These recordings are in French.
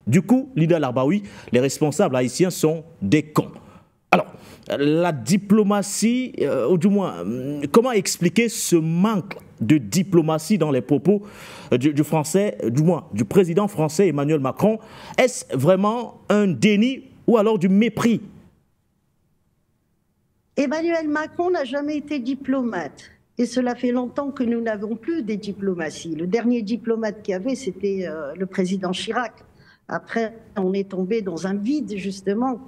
Du coup, Lida Larbaoui, les responsables haïtiens sont des cons. Alors, la diplomatie, ou du moins, comment expliquer ce manque de diplomatie dans les propos du français, du moins du président français Emmanuel Macron? Est-ce vraiment un déni ou alors du mépris? Emmanuel Macron n'a jamais été diplomate. Et cela fait longtemps que nous n'avons plus des diplomaties. Le dernier diplomate qu'il y avait, c'était le président Chirac. Après, on est tombé dans un vide, justement,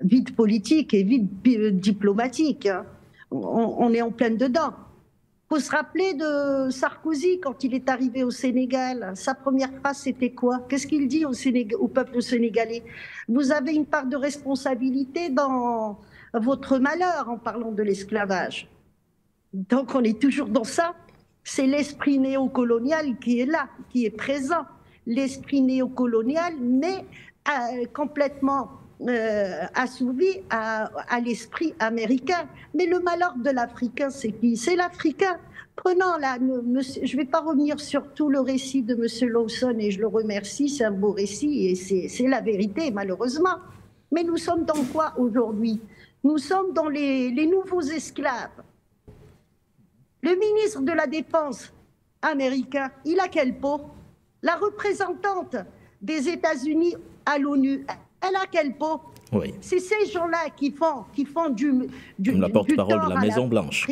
vide politique et vide diplomatique. Hein. On est en pleine dedans. Il faut se rappeler de Sarkozy quand il est arrivé au Sénégal. Sa première phrase, c'était quoi? Qu'est-ce qu'il dit au peuple sénégalais? Vous avez une part de responsabilité dans votre malheur en parlant de l'esclavage. Donc on est toujours dans ça. C'est l'esprit néocolonial qui est là, qui est présent. L'esprit néocolonial, mais complètement assouvi à l'esprit américain. Mais le malheur de l'Africain, c'est qui? C'est l'Africain. Prenons là, je ne vais pas revenir sur tout le récit de M. Lawson et je le remercie, c'est un beau récit et c'est la vérité malheureusement. Mais nous sommes dans quoi aujourd'hui? Nous sommes dans les nouveaux esclaves. Le ministre de la Défense américain, il a quelle peau? La représentante des États-Unis à l'ONU, elle a quelle peau? Oui. C'est ces gens-là qui font la porte-parole de la Maison-Blanche.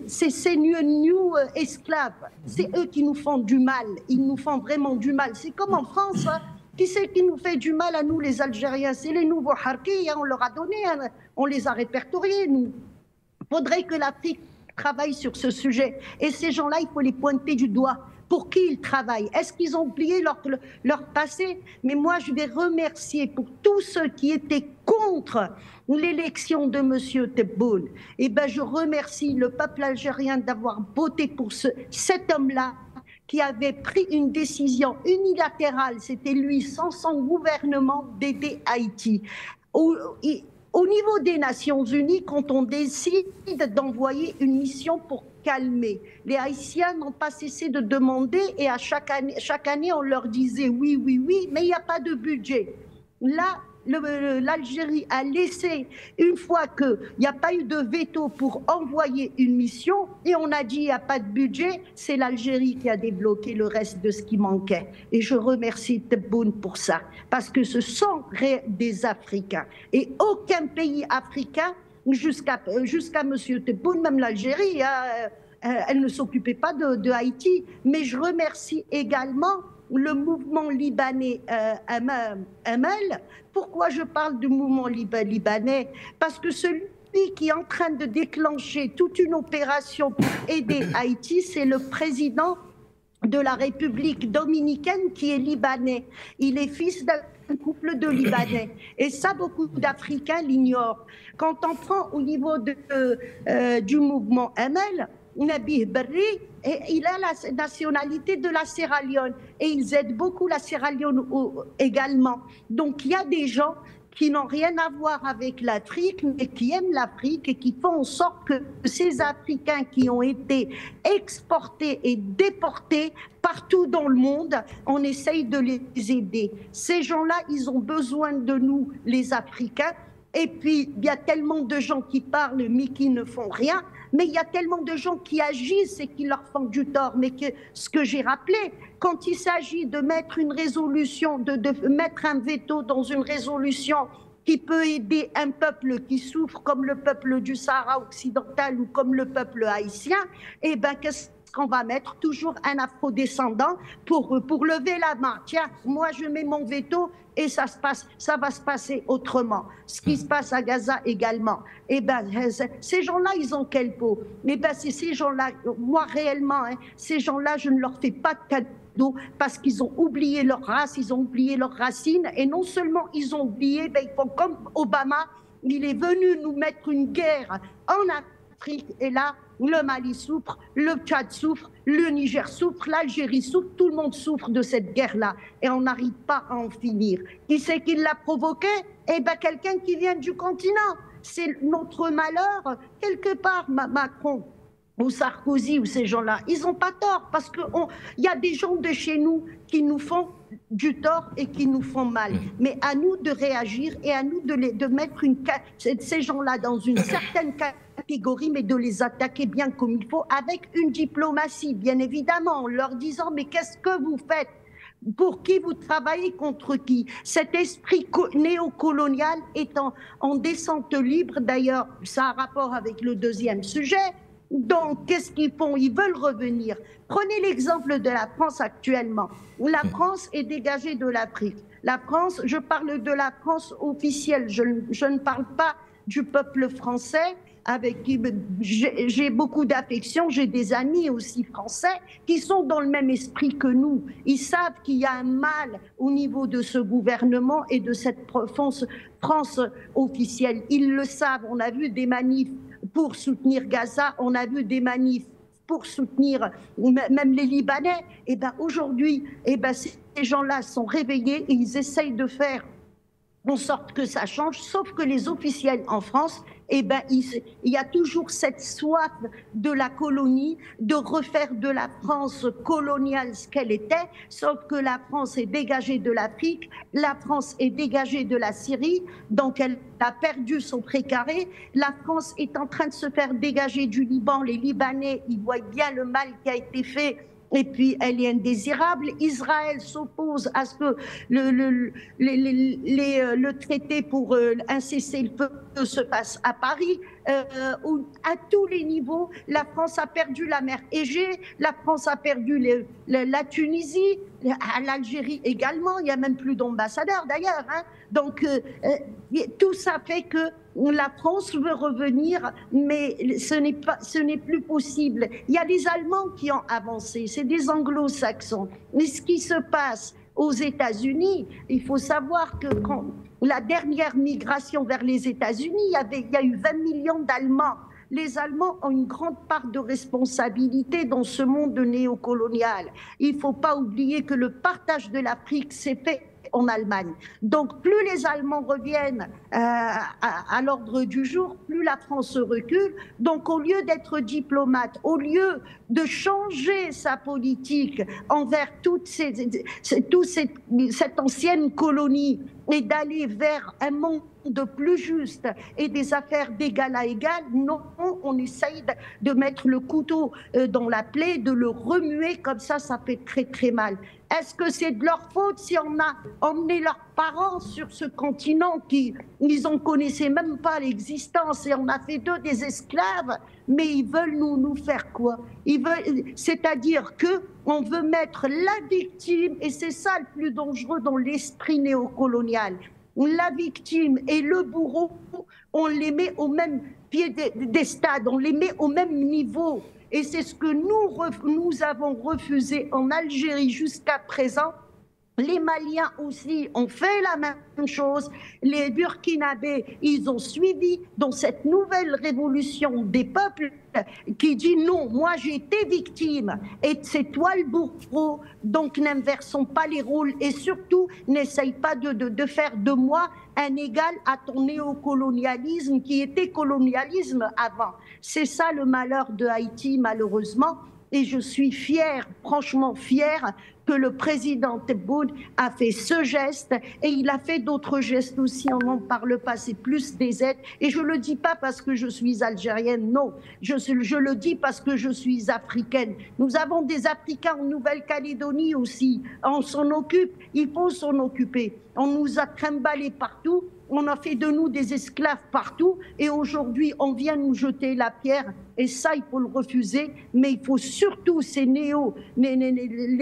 C'est ces new esclaves. C'est eux qui nous font du mal. Ils nous font vraiment du mal. C'est comme en France. Hein. Qui c'est qui nous fait du mal à nous, les Algériens? C'est les nouveaux harkis. Hein. On leur a donné. Hein. On les a répertoriés, nous. Il faudrait que l'Afrique travaille sur ce sujet. Et ces gens-là, il faut les pointer du doigt. Pour qui ils travaillent? Est-ce qu'ils ont oublié leur passé? Mais moi, je vais remercier pour tous ceux qui étaient contre l'élection de M. Tebboune. Eh bien, je remercie le peuple algérien d'avoir voté pour cet homme-là qui avait pris une décision unilatérale, c'était lui, sans son gouvernement, d'aider Haïti. Au niveau des Nations Unies, quand on décide d'envoyer une mission pour calmer, les Haïtiens n'ont pas cessé de demander et à chaque année, on leur disait oui, oui, oui, mais il n'y a pas de budget. Là, l'Algérie a laissé, une fois qu'il n'y a pas eu de veto pour envoyer une mission, et on a dit il n'y a pas de budget, c'est l'Algérie qui a débloqué le reste de ce qui manquait. Et je remercie Tebboune pour ça, parce que ce sont des Africains. Et aucun pays africain, jusqu'à M. Tebboune, même l'Algérie, elle ne s'occupait pas de Haïti. Mais je remercie également le mouvement libanais Amel. Pourquoi je parle du mouvement libanais? Parce que celui qui est en train de déclencher toute une opération pour aider Haïti, c'est le président de la République dominicaine qui est libanais. Il est fils d'un couple de Libanais. Et ça, beaucoup d'Africains l'ignorent. Quand on prend au niveau du mouvement Amel, Nabih Berri, et il a la nationalité de la Sierra Leone et ils aident beaucoup la Sierra Leone également. Donc il y a des gens qui n'ont rien à voir avec l'Afrique, mais qui aiment l'Afrique et qui font en sorte que ces Africains qui ont été exportés et déportés partout dans le monde, on essaye de les aider. Ces gens-là, ils ont besoin de nous, les Africains. Et puis, il y a tellement de gens qui parlent, mais qui ne font rien. Mais il y a tellement de gens qui agissent et qui leur font du tort. Mais ce que j'ai rappelé, quand il s'agit de mettre une résolution, de mettre un veto dans une résolution qui peut aider un peuple qui souffre, comme le peuple du Sahara occidental ou comme le peuple haïtien, eh bien, qu'est-ce qu'on va mettre? Toujours un afro-descendant pour lever la main. Tiens, moi, je mets mon veto et ça va se passer autrement. Ce qui se passe à Gaza également. Eh bien, ces gens-là, ils ont quelle peau? Eh bien, c'est ces gens-là, moi, réellement, hein, ces gens-là, je ne leur fais pas de cadeau parce qu'ils ont oublié leur race, ils ont oublié leurs racines. Et non seulement ils ont oublié, ben, ils font comme Obama, il est venu nous mettre une guerre en Afrique. Et là, le Mali souffre, le Tchad souffre, le Niger souffre, l'Algérie souffre, tout le monde souffre de cette guerre-là et on n'arrive pas à en finir. Qui c'est qui l'a provoqué? Eh bien, quelqu'un qui vient du continent. C'est notre malheur, quelque part, Macron. ou Sarkozy ou ces gens-là, ils n'ont pas tort parce qu'il y a des gens de chez nous qui nous font du tort et qui nous font mal. Mais à nous de réagir et à nous de mettre ces gens-là dans une certaine catégorie, mais de les attaquer bien comme il faut, avec une diplomatie, bien évidemment, en leur disant « mais qu'est-ce que vous faites ? Pour qui vous travaillez, contre qui ?» Cet esprit néocolonial est en descente libre. D'ailleurs, ça a un rapport avec le deuxième sujet. Donc, qu'est-ce qu'ils font? Ils veulent revenir. Prenez l'exemple de la France actuellement. La France est dégagée de l'Afrique. La France, je parle de la France officielle, je ne parle pas du peuple français, avec qui j'ai beaucoup d'affection, j'ai des amis aussi français qui sont dans le même esprit que nous. Ils savent qu'il y a un mal au niveau de ce gouvernement et de cette France officielle. Ils le savent, on a vu des manifs pour soutenir Gaza, on a vu des manifs pour soutenir même les Libanais. Et ben aujourd'hui, ces gens-là sont réveillés et ils essayent de faire en sorte que ça change, sauf que les officiels en France, il y a toujours cette soif de la colonie, de refaire de la France coloniale ce qu'elle était, sauf que la France est dégagée de l'Afrique, la France est dégagée de la Syrie, donc elle a perdu son précaré. La France est en train de se faire dégager du Liban. Les Libanais, ils voient bien le mal qui a été fait. Et puis, elle est indésirable. Israël s'oppose à ce que le traité pour un cessez-le-feu se passe à Paris. À tous les niveaux, la France a perdu la mer Égée, la France a perdu la Tunisie, à l'Algérie également. Il n'y a même plus d'ambassadeur d'ailleurs. Hein. Donc, tout ça fait que la France veut revenir, mais ce n'est plus possible. Il y a les Allemands qui ont avancé, c'est des anglo-saxons. Mais ce qui se passe aux États-Unis, il faut savoir que quand la dernière migration vers les États-Unis, il y a eu 20 millions d'Allemands. Les Allemands ont une grande part de responsabilité dans ce monde néocolonial. Il ne faut pas oublier que le partage de l'Afrique s'est fait en Allemagne. Donc, plus les Allemands reviennent à l'ordre du jour, plus la France recule. Donc, au lieu d'être diplomate, au lieu de changer sa politique envers toute cette ancienne colonie et d'aller vers un monde plus juste et des affaires d'égal à égal, non, on essaye de mettre le couteau dans la plaie, de le remuer, comme ça fait très très mal. Est-ce que c'est de leur faute si on a emmené leurs parents sur ce continent qui ils en connaissaient même pas l'existence et on a fait d'eux des esclaves, mais ils veulent nous faire quoi? C'est-à-dire que on veut mettre la victime, et c'est ça le plus dangereux dans l'esprit néocolonial. La victime et le bourreau, on les met au même pied des stades, on les met au même niveau. Et c'est ce que nous avons refusé en Algérie jusqu'à présent. Les Maliens aussi ont fait la même chose. Les Burkinabés, ils ont suivi dans cette nouvelle révolution des peuples qui dit non, moi j'ai été victime et c'est toi le bourreau. Donc n'inversons pas les rôles et surtout n'essaye pas de faire de moi un égal à ton néocolonialisme qui était colonialisme avant. C'est ça le malheur de Haïti malheureusement. Et je suis fière, franchement fière, que le président Tebboune a fait ce geste et il a fait d'autres gestes aussi, on n'en parle pas, c'est plus des aides. Et je ne le dis pas parce que je suis algérienne, non, je le dis parce que je suis africaine. Nous avons des Africains en Nouvelle-Calédonie aussi, on s'en occupe, il faut s'en occuper. On nous a trimballés partout. On a fait de nous des esclaves partout et aujourd'hui, on vient nous jeter la pierre et ça, il faut le refuser. Mais il faut surtout ces les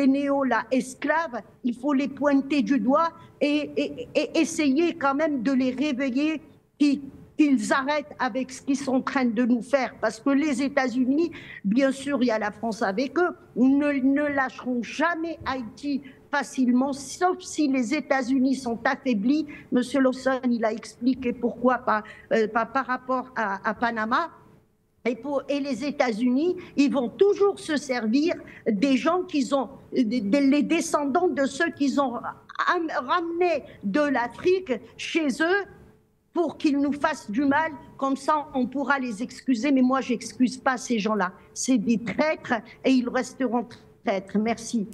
néos là, esclaves, il faut les pointer du doigt et essayer quand même de les réveiller, qu'ils arrêtent avec ce qu'ils sont en train de nous faire. Parce que les États-Unis, bien sûr, il y a la France avec eux, ne lâcheront jamais Haïti facilement, sauf si les États-Unis sont affaiblis. Monsieur Lawson, il a expliqué pourquoi par rapport à Panama. Et les États-Unis, ils vont toujours se servir des gens les descendants de ceux qu'ils ont ramenés de l'Afrique chez eux pour qu'ils nous fassent du mal, comme ça on pourra les excuser, mais moi j'excuse pas ces gens-là. C'est des traîtres et ils resteront traîtres. Merci.